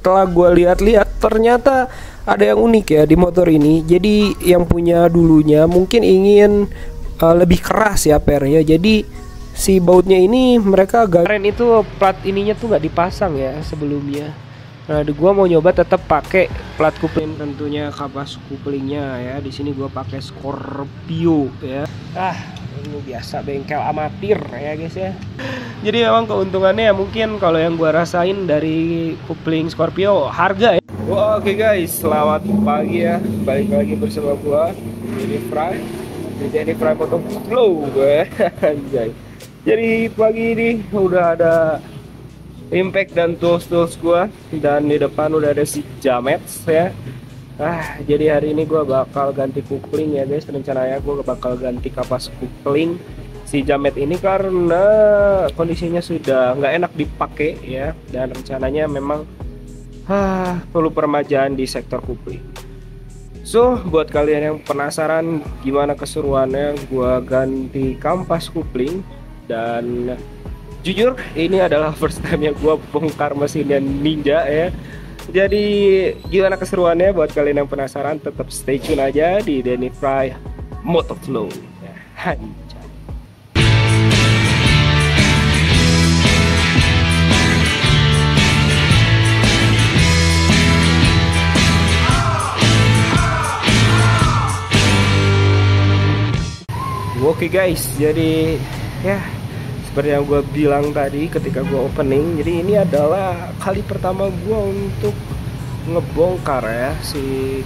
setelah gue lihat-lihat ternyata ada yang unik ya di motor ini. Jadi yang punya dulunya mungkin ingin lebih keras ya pernya. Jadi si bautnya ini mereka kemarin itu plat ininya tuh nggak dipasang ya sebelumnya. Nah, gua mau nyoba tetap pakai plat kupling, tentunya kapas kuplingnya ya. Di sini gua pakai Scorpio ya. Ini biasa bengkel amatir ya guys ya. Jadi memang keuntungannya ya mungkin kalau yang gua rasain dari kupling Scorpio harga ya. Oke guys, selamat pagi ya. Balik lagi bersama gua Denny Fry. Denny Fry Motovlow gue. Jadi pagi ini udah ada impact dan tools gua, dan di depan udah ada si Jamets ya. Jadi hari ini gua bakal ganti kupling ya guys. Rencananya gua bakal ganti kapas kupling si Jamet ini karena kondisinya sudah nggak enak dipakai ya, dan rencananya memang perlu peremajaan di sektor kupling. So buat kalian yang penasaran gimana keseruannya gua ganti kampas kupling, dan jujur ini adalah first time yang gue bongkar mesinnya Ninja ya. Jadi gimana keseruannya buat kalian yang penasaran, tetap stay tune aja di Denny Fry Motovlow ya. Oke guys, jadi ya seperti yang gue bilang tadi ketika gue opening, jadi ini adalah kali pertama gue untuk ngebongkar ya si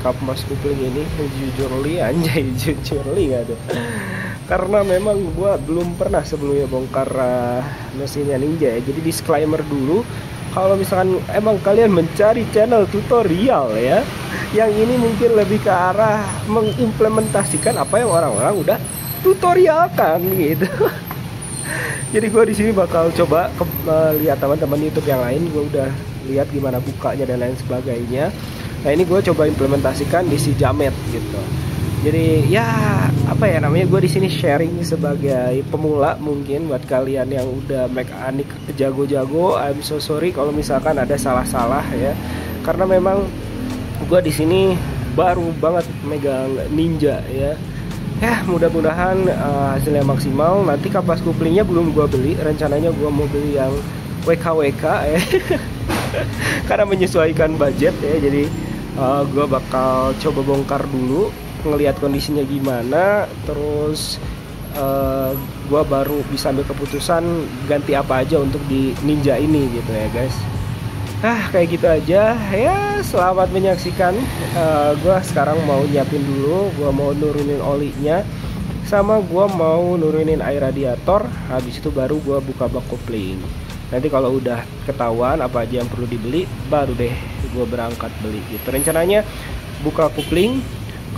kapas kupling ini. Jujurly anjay, jujurly gak ada, karena memang gue belum pernah sebelumnya bongkar mesinnya Ninja ya. Jadi disclaimer dulu, kalau misalkan emang kalian mencari channel tutorial ya, yang ini mungkin lebih ke arah mengimplementasikan apa yang orang-orang udah tutorialkan gitu. Jadi gue di sini bakal coba lihat teman-teman YouTube yang lain, gue udah lihat gimana bukanya dan lain sebagainya. Nah ini gue coba implementasikan di si Jamet gitu. Jadi ya apa ya namanya, gue di sini sharing sebagai pemula mungkin buat kalian yang udah mekanik jago-jago. I'm so sorry kalau misalkan ada salah-salah ya, karena memang gue di sini baru banget megang Ninja ya. Ya mudah-mudahan hasilnya maksimal. Nanti kapas kuplingnya belum gua beli, rencananya gua mau beli yang WKWK ya. Karena menyesuaikan budget ya. Jadi gua bakal coba bongkar dulu, ngelihat kondisinya gimana, terus gua baru bisa ambil keputusan ganti apa aja untuk di Ninja ini gitu ya guys. Kayak gitu aja ya. Selamat menyaksikan. Gua sekarang mau nyiapin dulu, gua mau nurunin olinya, sama gua mau nurunin air radiator. Habis itu baru gua buka bak kopling. Nanti kalau udah ketahuan apa aja yang perlu dibeli, baru deh gua berangkat beli gitu. Rencananya buka kopling,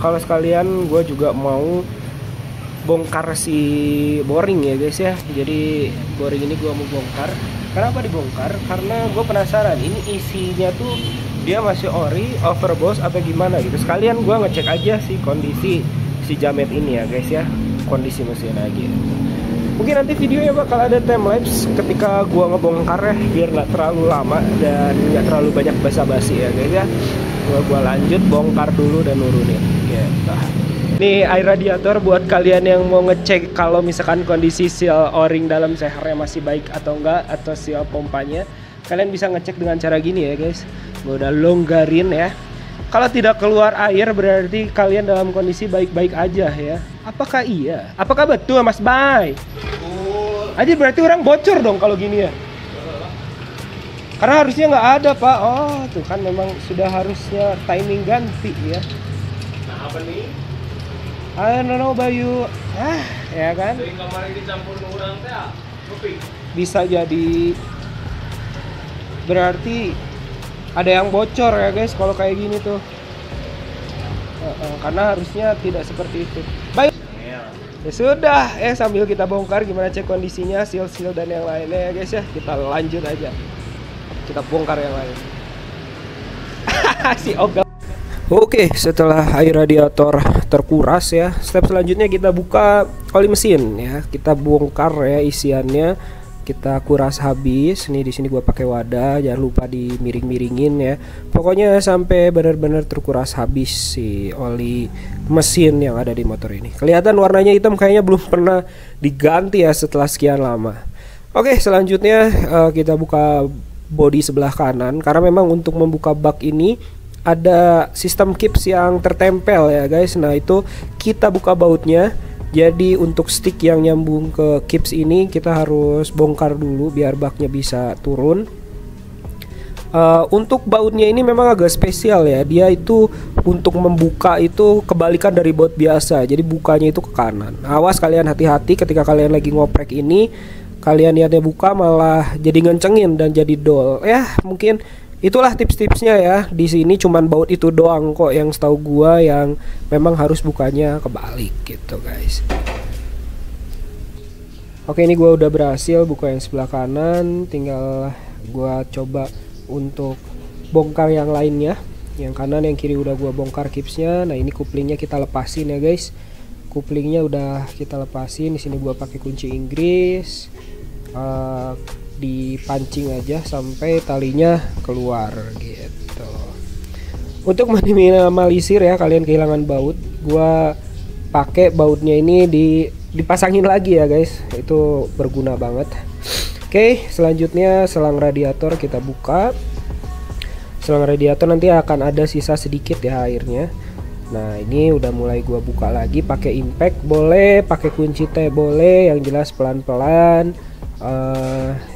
kalau sekalian gua juga mau bongkar si boring ya guys ya. Jadi boring ini gua mau bongkar. Kenapa dibongkar? Karena gue penasaran ini isinya tuh dia masih ori, overboss atau gimana gitu. Sekalian gue ngecek aja sih kondisi si Jamet ini ya guys ya, kondisi mesin aja gitu. Mungkin nanti videonya bakal ada timelapse ketika gue ngebongkar ya, biar nggak terlalu lama dan nggak terlalu banyak basa-basi ya guys ya. Gue lanjut bongkar dulu dan nurunin gitu. Ini air radiator buat kalian yang mau ngecek kalau misalkan kondisi seal o-ring dalam sehernya masih baik atau enggak, atau seal pompanya. Kalian bisa ngecek dengan cara gini ya guys. Gue udah longgarin ya. Kalau tidak keluar air berarti kalian dalam kondisi baik-baik aja ya. Apakah iya? Apakah betul Mas Bay? Aja berarti orang bocor dong kalau gini ya. Karena harusnya nggak ada Pak. Oh tuh kan memang sudah harusnya timing ganti ya. Nah apa nih? I don't know Bayu. Ya kan? Kemarin dicampur orang teh kopi. Bisa jadi berarti ada yang bocor ya guys kalau kayak gini tuh. Karena harusnya tidak seperti itu. Baik. Ya sudah, sambil kita bongkar gimana cek kondisinya, seal-seal dan yang lainnya ya guys ya. Kita lanjut aja. Kita bongkar yang lain. Si Oga. Oke, setelah air radiator terkuras ya, step selanjutnya kita buka oli mesin ya. Kita bongkar ya isiannya. kita kuras habis. Nih di sini gua pakai wadah, jangan lupa dimiring-miringin ya. Pokoknya sampai benar-benar terkuras habis si oli mesin yang ada di motor ini. Kelihatan warnanya hitam, kayaknya belum pernah diganti ya setelah sekian lama. Oke, selanjutnya kita buka bodi sebelah kanan, karena memang untuk membuka bak ini ada sistem kips yang tertempel ya guys. Nah itu kita buka bautnya. Jadi untuk stick yang nyambung ke kips ini kita harus bongkar dulu biar baknya bisa turun. Untuk bautnya ini memang agak spesial ya. Dia itu untuk membuka itu kebalikan dari baut biasa. Jadi bukanya itu ke kanan. Awas kalian, hati-hati ketika kalian lagi ngoprek ini. Kalian niatnya buka malah jadi ngencengin dan jadi dol. Ya mungkin itulah tips-tipsnya ya. Di sini cuman baut itu doang kok yang setahu gua yang memang harus bukanya kebalik gitu guys. Oke, ini gua udah berhasil buka yang sebelah kanan, tinggal gua coba untuk bongkar yang lainnya. Yang kanan, yang kiri udah gua bongkar kipsnya. Nah, ini couplingnya kita lepasin ya guys. Couplingnya udah kita lepasin. Di sini gua pakai kunci Inggris. Dipancing aja sampai talinya keluar gitu. Untuk minimalisir ya kalian kehilangan baut, gua pakai bautnya ini dipasangin lagi ya guys. Itu berguna banget. Oke, selanjutnya selang radiator kita buka. Selang radiator nanti akan ada sisa sedikit ya airnya. Nah, ini udah mulai gua buka lagi, pakai impact boleh, pakai kunci T boleh, yang jelas pelan-pelan.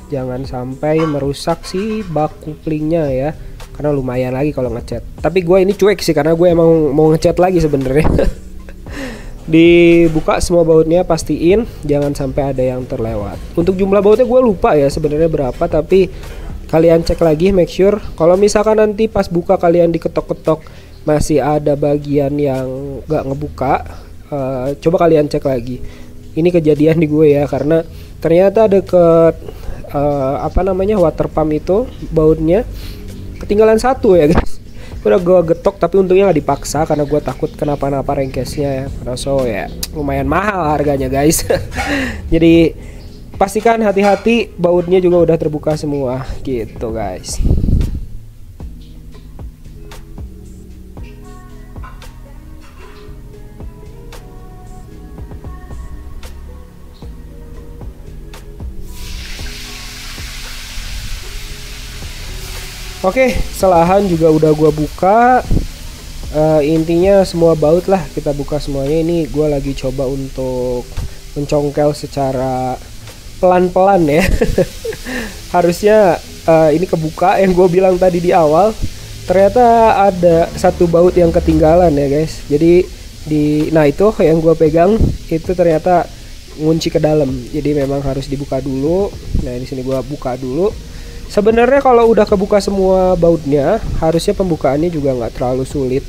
Jangan sampai merusak si bak couplingnya ya, karena lumayan lagi kalau ngecat. Tapi gue ini cuek sih karena gue emang mau ngecat lagi sebenarnya. Dibuka semua bautnya, pastiin jangan sampai ada yang terlewat. Untuk jumlah bautnya gue lupa ya sebenarnya berapa, tapi kalian cek lagi, make sure. Kalau misalkan nanti pas buka kalian diketok-ketok masih ada bagian yang gak ngebuka, coba kalian cek lagi. Ini kejadian di gue ya, karena ternyata deket water pump itu bautnya ketinggalan satu ya guys. Udah gue getok tapi untungnya nggak dipaksa karena gue takut kenapa-napa rengkesnya ya. Karena ya lumayan mahal harganya guys. Jadi pastikan hati-hati, bautnya juga udah terbuka semua gitu guys. Oke, selahan juga udah gua buka. Intinya semua baut lah kita buka semuanya. Ini gua lagi coba untuk mencongkel secara pelan-pelan ya. Harusnya ini kebuka yang gue bilang tadi di awal. Ternyata ada satu baut yang ketinggalan ya guys. Jadi nah itu yang gue pegang itu ternyata ngunci ke dalam. Jadi memang harus dibuka dulu. Nah, di sini gua buka dulu. Sebenarnya kalau udah kebuka semua bautnya, harusnya pembukaannya juga nggak terlalu sulit.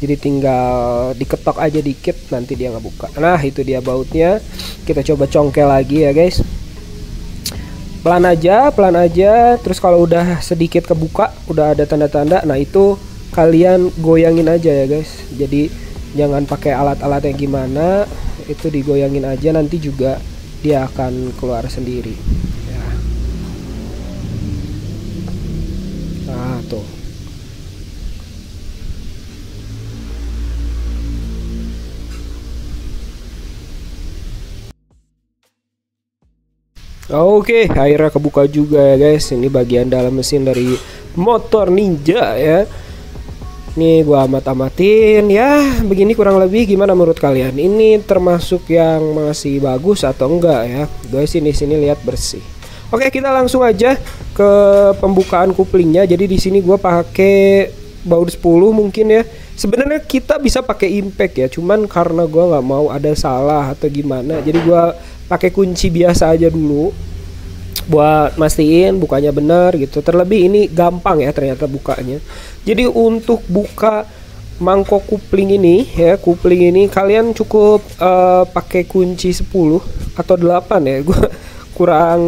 Jadi tinggal diketok aja dikit, nanti dia nggak buka. Nah, itu dia bautnya. Kita coba congkel lagi ya guys. Pelan aja. Terus kalau udah sedikit kebuka, udah ada tanda-tanda, nah itu kalian goyangin aja ya guys. Jadi jangan pakai alat-alat yang gimana, itu digoyangin aja, nanti juga dia akan keluar sendiri. Nah tuh. Oke, akhirnya kebuka juga ya guys. Ini bagian dalam mesin dari motor Ninja ya. Ini gua amat-amatin ya. Begini kurang lebih, gimana menurut kalian? Ini termasuk yang masih bagus atau enggak ya? Guys, sini lihat bersih. Oke, kita langsung aja ke pembukaan couplingnya. Jadi di sini gue pakai baut 10 mungkin ya. Sebenarnya kita bisa pakai impact ya, cuman karena gue nggak mau ada salah atau gimana, jadi gue pakai kunci biasa aja dulu buat mastiin bukanya benar gitu. Terlebih ini gampang ya ternyata bukanya. Jadi untuk buka mangkok kupling ini ya, kupling ini kalian cukup pakai kunci 10 atau 8 ya. Gue kurang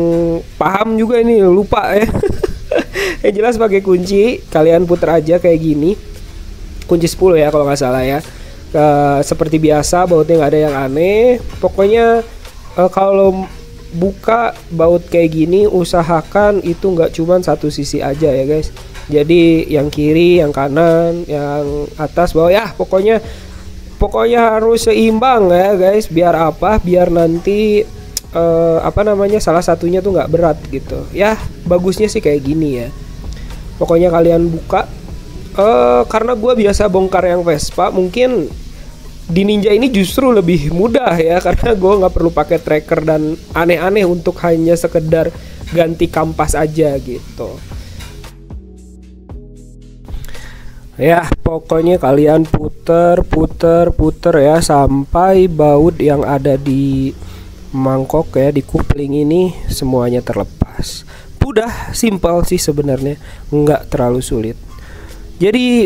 paham juga ini, lupa ya. Yang jelas pakai kunci, kalian putar aja kayak gini. Kunci 10 ya kalau nggak salah ya. Seperti biasa, bautnya nggak ada yang aneh. Pokoknya kalau buka baut kayak gini usahakan itu nggak cuma satu sisi aja ya guys. Jadi yang kiri, yang kanan, yang atas, bawah, ya pokoknya harus seimbang ya guys. Biar apa? Biar nanti salah satunya tuh nggak berat gitu. Ya bagusnya sih kayak gini ya. Pokoknya kalian buka. Karena gue biasa bongkar yang Vespa, mungkin di Ninja ini justru lebih mudah ya, karena gue nggak perlu pakai tracker dan aneh-aneh untuk hanya sekedar ganti kampas aja gitu. Ya pokoknya kalian puter ya sampai baut yang ada di mangkok ya, di kupling ini semuanya terlepas. Udah simpel sih sebenarnya, nggak terlalu sulit. Jadi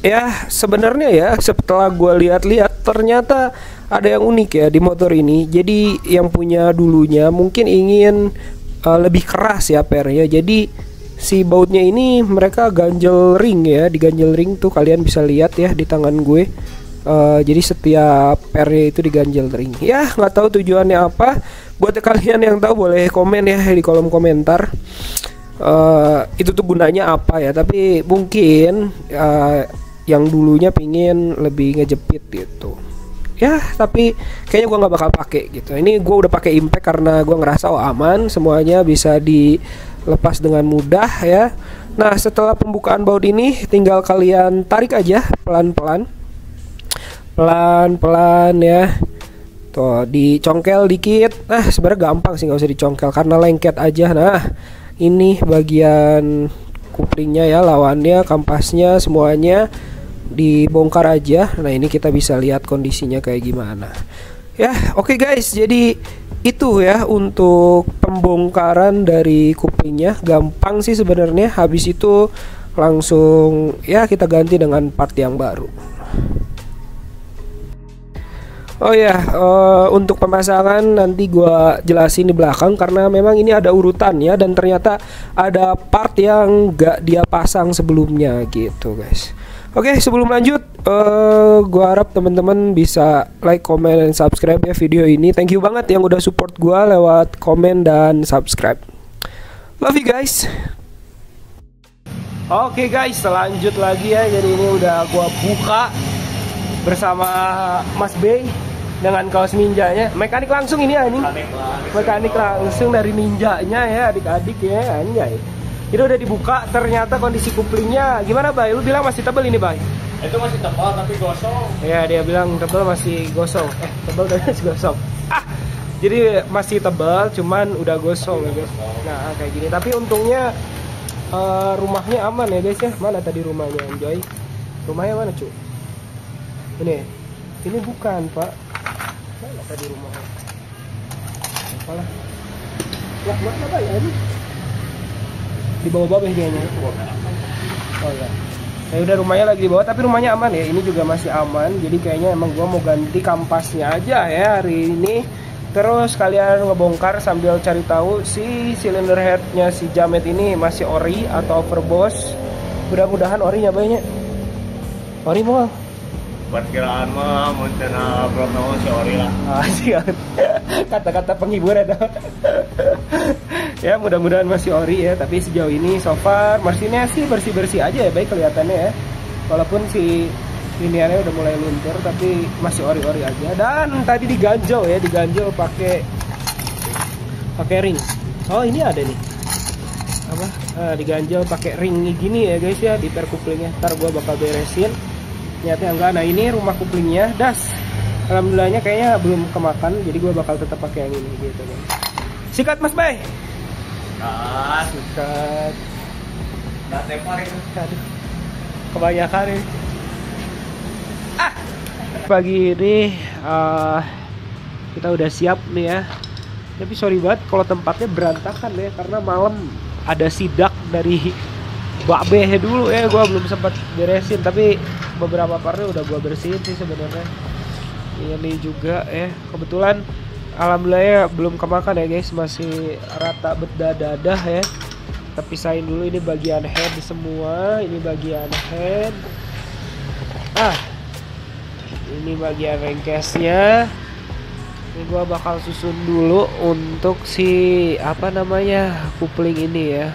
ya sebenarnya ya setelah gue lihat-lihat ternyata ada yang unik ya di motor ini. Jadi yang punya dulunya mungkin ingin lebih keras ya pernya. Jadi si bautnya ini mereka ganjel ring ya, diganjel ring tuh kalian bisa lihat ya di tangan gue. Jadi setiap pernya itu diganjel ring. Ya nggak tahu tujuannya apa. Buat kalian yang tahu boleh komen ya di kolom komentar. Itu tuh gunanya apa ya? Tapi mungkin yang dulunya pingin lebih ngejepit gitu. Ya tapi kayaknya gue nggak bakal pakai gitu. Ini gue udah pakai impact karena gue ngerasa aman, semuanya bisa dilepas dengan mudah ya. Nah setelah pembukaan baut ini tinggal kalian tarik aja pelan-pelan ya. Tuh dicongkel dikit. Nah sebenarnya gampang sih, nggak usah dicongkel karena lengket aja. Nah ini bagian kuplingnya ya, lawannya, kampasnya, semuanya dibongkar aja. Nah ini kita bisa lihat kondisinya kayak gimana. Ya oke guys, jadi itu ya untuk pembongkaran dari kuplingnya. Gampang sih sebenarnya. Habis itu langsung ya kita ganti dengan part yang baru. Oh ya, untuk pemasangan nanti gua jelasin di belakang karena memang ini ada urutannya dan ternyata ada part yang gak dia pasang sebelumnya gitu guys. Oke, sebelum lanjut, gua harap teman-teman bisa like, comment, dan subscribe ya video ini. Thank you banget yang udah support gua lewat komen dan subscribe. Love you guys. Oke guys, lanjut lagi ya. Jadi ini udah gua buka bersama Mas Bey dengan kaos ninjanya. Mekanik langsung ini anjing. Mekanik langsung dari ninjanya ya, adik-adik ya, anjay. Ini udah dibuka, ternyata kondisi kuplingnya gimana, Bay? Lu bilang masih tebal ini, Bay? Itu masih tebal tapi gosong. Ya, dia bilang tebal masih gosong. Tebal dan masih gosong. Jadi masih tebal, cuman udah gosong ya, guys. Nah, kayak gini. Tapi untungnya rumahnya aman ya, guys ya. Mana tadi rumahnya, Anjoy? Rumahnya mana, cu? Ini bukan, Pak. Mana tadi rumahnya? Apalah. Wah, mana apa ya ini? Di bawah-bawah kayaknya. Oh ya. Ya udah, rumahnya lagi di bawah, tapi rumahnya aman ya. Ini juga masih aman. Jadi kayaknya emang gua mau ganti kampasnya aja ya hari ini. Terus kalian ngebongkar sambil cari tahu si cylinder headnya si Jamet ini masih ori atau overboss. Mudah-mudahan orinya banyak. Ori mau. Buat kiraan mah muncana belum mau si ori lah. Siap. Kata-kata penghibur ada. Ya mudah-mudahan masih ori ya. Tapi sejauh ini so far mesinnya sih bersih-bersih aja ya, baik kelihatannya ya. Walaupun si liniarnya udah mulai luntur tapi masih ori-ori aja. Dan tadi diganjel ya, diganjel pakai ring. Oh ini ada nih. Apa? Diganjel pakai ring gini ya guys ya di per kuplingnya. Ntar gua bakal beresin. Ternyata enggak. Nah ini rumah kuplingnya das. Alhamdulillahnya kayaknya belum kemakan, jadi gue bakal tetap pakai yang ini gitu kan. Sikat Mas Bay. Sikat. Nggak tepar itu. Aduh, kebanyakan ini. Pagi ini kita udah siap nih ya. Tapi sorry banget kalau tempatnya berantakan ya, karena malam ada sidak dari Mbak Beh dulu ya. Gue belum sempat beresin, tapi beberapa partnya udah gue bersihin sih sebenarnya. Ini juga ya, kebetulan alhamdulillah ya belum kemakan ya guys, masih rata berdadah ya. Kita pisahin dulu, ini bagian head semua, ini bagian head. Ini bagian rengkesnya. Ini gua bakal susun dulu untuk si apa namanya kupling ini ya.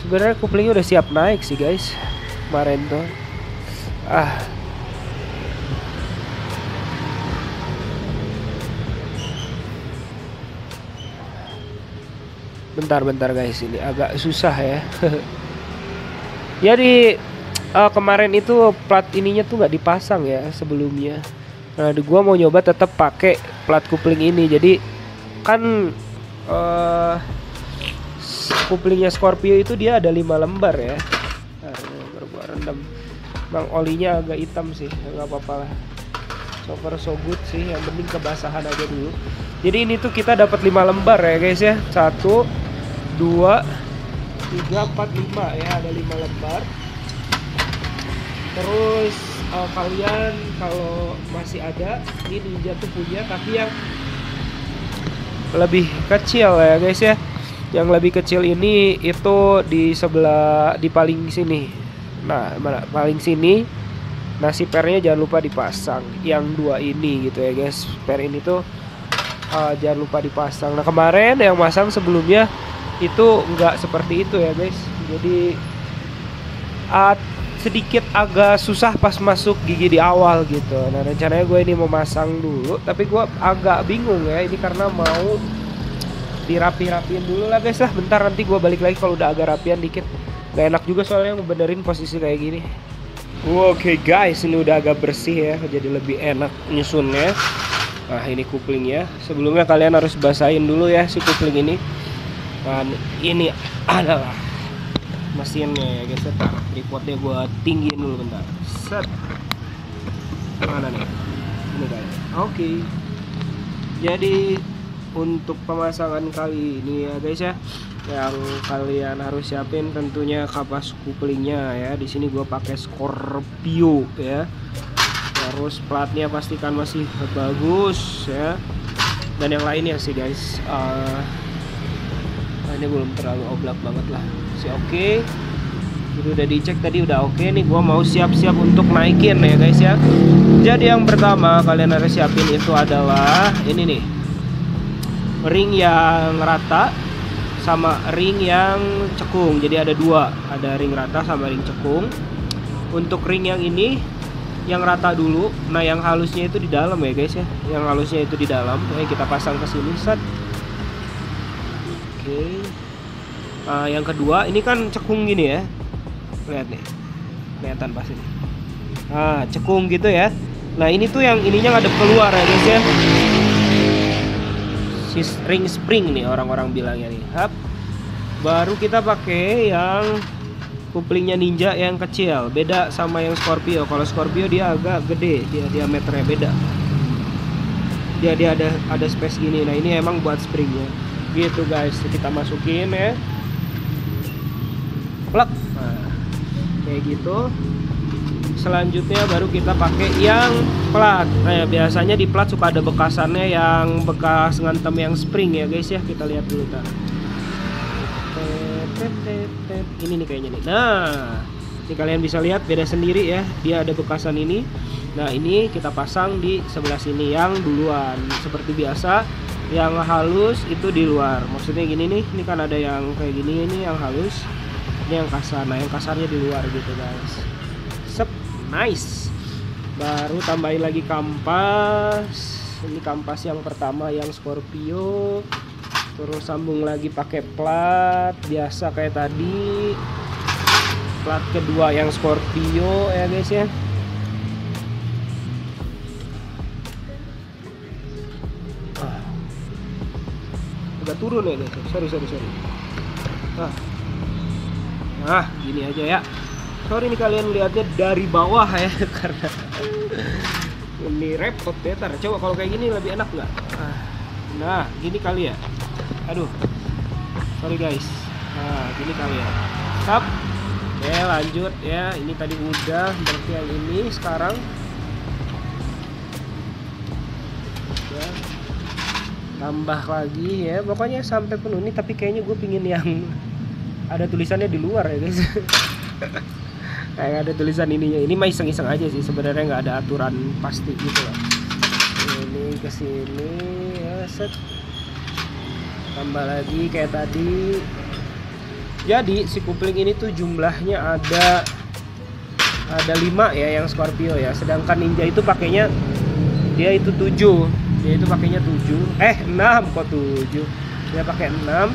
Sebenarnya kuplingnya udah siap naik sih guys kemarin tuh. Bentar guys, ini agak susah ya. Jadi kemarin itu plat ininya tuh nggak dipasang ya sebelumnya. Nah, gua mau nyoba tetap pakai plat kupling ini. Jadi kan kuplingnya Scorpio itu dia ada 5 lembar ya. Nah, baru gua rendam. Bang olinya agak hitam sih, nggak apa-apa lah. So far so good sih, yang penting kebasahan aja dulu. Jadi ini tuh kita dapat 5 lembar ya guys ya. 1 2 3 4 5 ya, ada 5 lembar. Terus kalian kalau masih ada, ini Ninja tuh punya tapi yang lebih kecil ya guys ya. Yang lebih kecil ini itu di sebelah, di paling sini. Nah, paling sini. Nah, si pernya jangan lupa dipasang. Yang 2 ini gitu ya guys. Per ini tuh jangan lupa dipasang. Nah, kemarin yang masang sebelumnya itu nggak seperti itu ya guys. Jadi sedikit agak susah pas masuk gigi di awal gitu. Nah, rencananya gue ini mau masang dulu, tapi gue agak bingung ya ini karena mau dirapi-rapiin dulu lah guys lah. Bentar nanti gue balik lagi kalau udah agak rapian dikit. Gak enak juga soalnya ngebenerin posisi kayak gini. Oke guys, ini udah agak bersih ya, jadi lebih enak nyusunnya. Nah, ini kuplingnya. Sebelumnya kalian harus basahin dulu ya si kupling ini. Dan ini adalah mesinnya ya guys. Bentar, tripodnya gue tinggiin dulu bentar. Set. Mana nih? Ini guys. Oke. Jadi untuk pemasangan kali ini ya guys ya, yang kalian harus siapin tentunya kapas kuplingnya ya. Di sini gue pakai Scorpio ya. Terus platnya pastikan masih bagus ya. Dan yang lainnya sih guys, ini belum terlalu oblak banget lah. Sih oke. Jadi udah dicek tadi udah oke. Nih gue mau siap-siap untuk naikin ya guys ya. Jadi yang pertama kalian harus siapin itu adalah ini nih, ring yang rata sama ring yang cekung. Jadi ada 2, ada ring rata sama ring cekung. Untuk ring yang ini yang rata dulu. Nah, yang halusnya itu di dalam ya guys ya. Yang halusnya itu di dalam. Kita pasang ke sini set. Oke. Nah, yang kedua ini kan cekung gini ya. Lihat nih. Kelihatan pas ini. Nah, cekung gitu ya. Nah, ini tuh yang ininya ngadep keluar ya guys ya. Ring spring nih orang-orang bilangnya nih. Hap. Baru kita pakai yang kuplingnya Ninja yang kecil. Beda sama yang Scorpio. Kalau Scorpio dia agak gede, dia diameternya beda. Dia ada space gini. Nah, ini emang buat springnya. Gitu guys. Kita masukin ya. Plak. Nah, kayak gitu. Selanjutnya baru kita pakai yang plat. Nah, biasanya di plat suka ada bekasannya yang bekas ngantem yang spring ya guys ya. Kita lihat dulu kan. Ini nih kayaknya nih. Nah, ini kalian bisa lihat beda sendiri ya. Dia ada bekasan ini. Nah, ini kita pasang di sebelah sini yang duluan. Seperti biasa, yang halus itu di luar. Maksudnya gini nih. Ini kan ada yang kayak gini, ini yang halus. Ini yang kasar. Nah, yang kasarnya di luar gitu guys. Sep. Nice. Baru tambahin lagi kampas. Ini kampas yang pertama yang Scorpio. Terus sambung lagi pakai plat biasa kayak tadi. Plat kedua yang Scorpio ya guys ya. Udah turun ya guys. Sorry. Nah, gini aja ya. Sorry nih kalian lihatnya dari bawah ya karena ini repot ya. Coba kalau kayak gini lebih enak nggak? Nah, gini kali ya. Aduh, sorry guys. Nah, gini kali ya. Tap. Oke, lanjut ya. Ini tadi udah, berarti yang ini sekarang. Ya. Tambah lagi ya. Pokoknya sampai penuh nih. Tapi kayaknya gue pingin yang ada tulisannya di luar ya guys. Kayak ada tulisan ininya. Ini mah iseng-iseng aja sih, sebenarnya nggak ada aturan pasti gitu loh. Ini ke sini ya, set. Tambah lagi kayak tadi. Jadi si kupling ini tuh jumlahnya ada 5 ya yang Scorpio ya. Sedangkan Ninja itu pakainya dia itu 7. Dia itu pakainya 7. 6 kok 7. Dia pakai 6.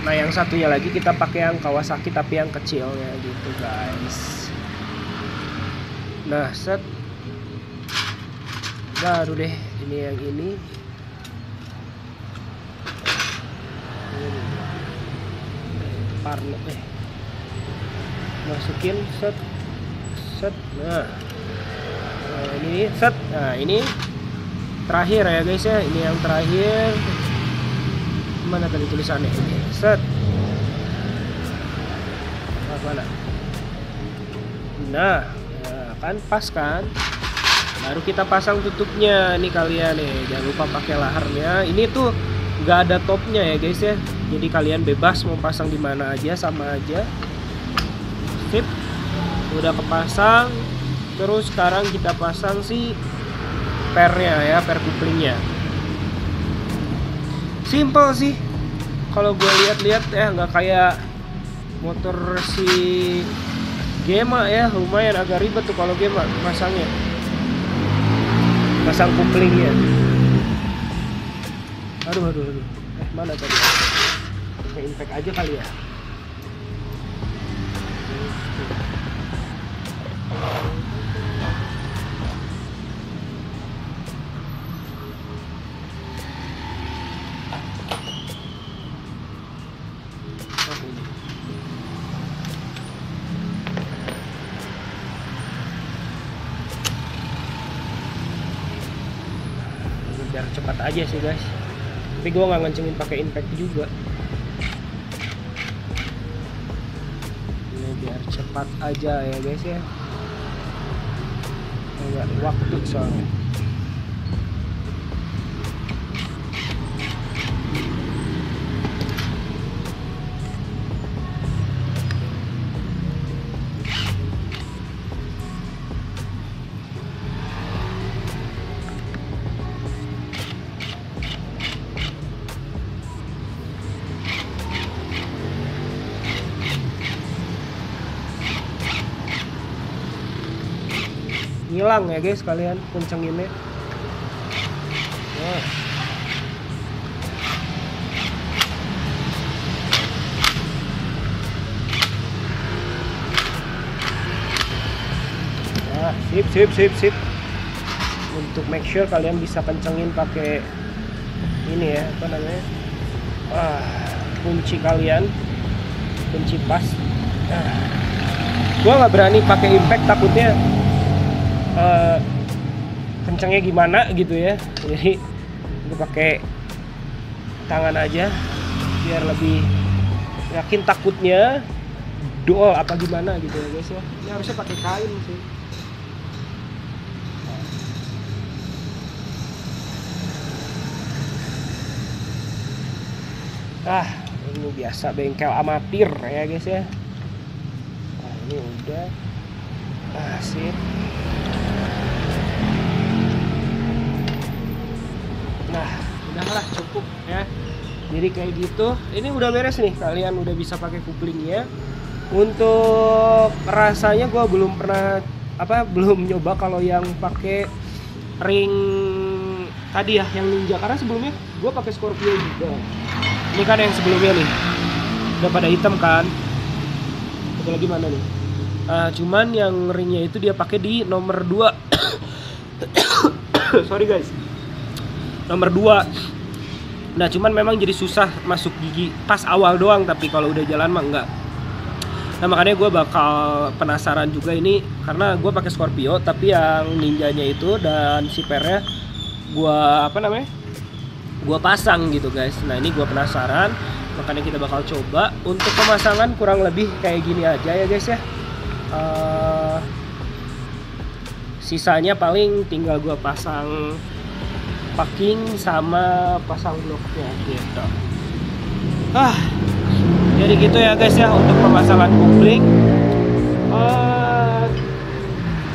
Nah yang satunya lagi kita pakai yang Kawasaki tapi yang kecilnya gitu guys. Nah set. Baru deh ini yang ini. Parno masukin set. Nah ini set. Nah ini terakhir ya guys ya, ini yang terakhir. Mana tadi tulisannya ini set. Mana? Nah kan pas kan, baru kita pasang tutupnya nih kalian nih. Jangan lupa pakai laharnya. Ini tuh nggak ada topnya ya guys ya, jadi kalian bebas mau pasang di mana aja, sama aja. Sip, udah kepasang. Terus sekarang kita pasang si pernya ya, per kuplingnya. Simple sih kalau gue lihat-lihat ya, nggak kayak motor si Gema ya. Lumayan agak ribet tuh kalau Gema pasangnya, pasang kuplingnya. Aduh. Mana tadi? Pakai impact aja kali ya. Biar cepat aja sih guys. Tapi gue nggak ngencengin pakai impact juga. Ini biar cepat aja ya guys ya. Nggak waktu soalnya. Ngilang ya guys kalian kencenginnya. Nah. Nah, sip. Untuk make sure kalian bisa kencengin pakai ini ya, apa namanya? Kunci kalian, kunci pas. Gua nggak berani pakai impact, takutnya kencengnya gimana gitu ya. Jadi gue pakai tangan aja biar lebih yakin, takutnya dool apa gimana gitu ya guys ya. Ini harusnya pakai kain sih. Ini biasa bengkel amatir ya guys ya. Nah ini udah. Sip. Nah udahlah cukup ya. Jadi kayak gitu, ini udah beres nih, kalian udah bisa pakai kuplingnya. Untuk rasanya gue belum pernah belum nyoba kalau yang pakai ring tadi ya, yang Ninja, karena sebelumnya gue pakai Scorpio juga. Ini kan yang sebelumnya nih udah pada hitam kan. Satu lagi mana nih? Cuman yang ringnya itu dia pakai di nomor 2. Sorry guys, nomor 2. Nah cuman memang jadi susah masuk gigi pas awal doang, tapi kalau udah jalan mah enggak. Nah makanya gue bakal penasaran juga ini, karena gue pakai Scorpio tapi yang Ninjanya itu dan si pernya gue pasang gitu guys. Nah ini gue penasaran, makanya kita bakal coba. Untuk pemasangan kurang lebih kayak gini aja ya guys ya. Sisanya paling tinggal gue pasang packing sama pasang bloknya gitu. Jadi gitu ya guys ya untuk pemasangan kupling.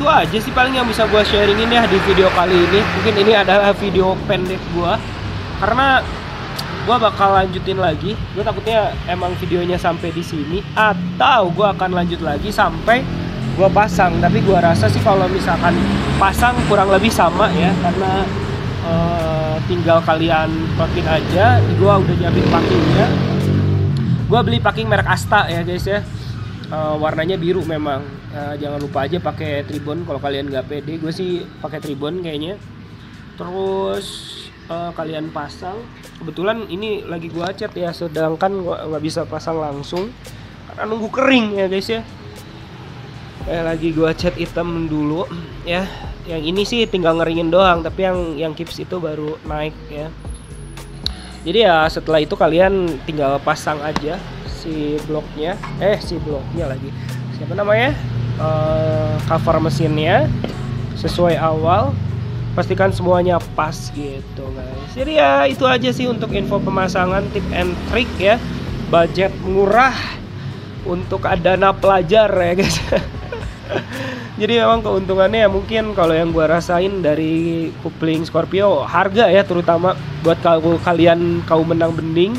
itu aja sih paling yang bisa gue sharingin ya di video kali ini. Mungkin ini adalah video pendek gue, karena gue bakal lanjutin lagi. Gue takutnya emang videonya sampai di sini, atau gue akan lanjut lagi sampai gue pasang. Tapi gue rasa sih kalau misalkan pasang kurang lebih sama ya, karena tinggal kalian packing aja. Gue udah nyiapin packingnya. Gue beli packing merek Asta ya guys ya. Warnanya biru memang. Jangan lupa aja pakai tribon kalau kalian nggak pede. Gue sih pakai tribon kayaknya. Terus kalian pasang. Kebetulan ini lagi gue cat ya, sedangkan gue nggak bisa pasang langsung karena nunggu kering ya guys ya. Lagi gue cat hitam dulu ya. Yang ini sih tinggal ngeringin doang, tapi yang kips itu baru naik ya. Jadi ya setelah itu kalian tinggal pasang aja si bloknya, lagi. Siapa namanya? Cover mesinnya sesuai awal. Pastikan semuanya pas gitu guys. Jadi ya itu aja sih untuk info pemasangan, tip and trick ya. Budget murah untuk dana pelajar ya guys. Jadi memang keuntungannya ya mungkin kalau yang gua rasain dari kopling Scorpio, harga ya terutama buat kalian kaum menang bening,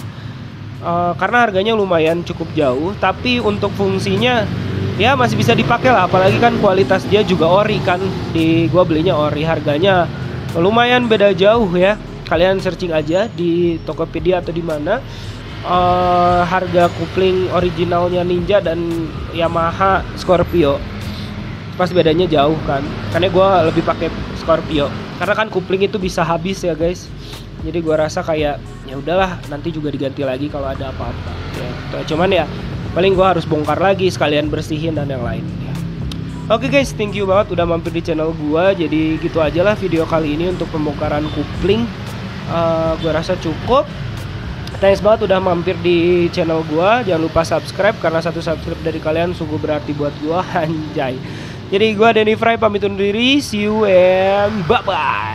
karena harganya lumayan cukup jauh, tapi untuk fungsinya ya masih bisa dipakai lah. Apalagi kan kualitas dia juga ori kan, gua belinya ori, harganya lumayan beda jauh ya. Kalian searching aja di Tokopedia atau di mana, harga kopling originalnya Ninja dan Yamaha Scorpio pasti bedanya jauh kan. Karena gue lebih pakai Scorpio karena kan kopling itu bisa habis ya guys. Jadi gue rasa kayak ya udahlah, nanti juga diganti lagi kalau ada apa-apa ya. Cuman ya paling gue harus bongkar lagi sekalian bersihin dan yang lain ya. Oke guys, thank you banget udah mampir di channel gue. Jadi gitu aja lah video kali ini untuk pembongkaran kopling. Gue rasa cukup. Thanks banget udah mampir di channel gue. Jangan lupa subscribe, karena satu subscribe dari kalian sungguh berarti buat gue. Anjay. Jadi gue Denny Fry pamit undur diri. See you and bye bye.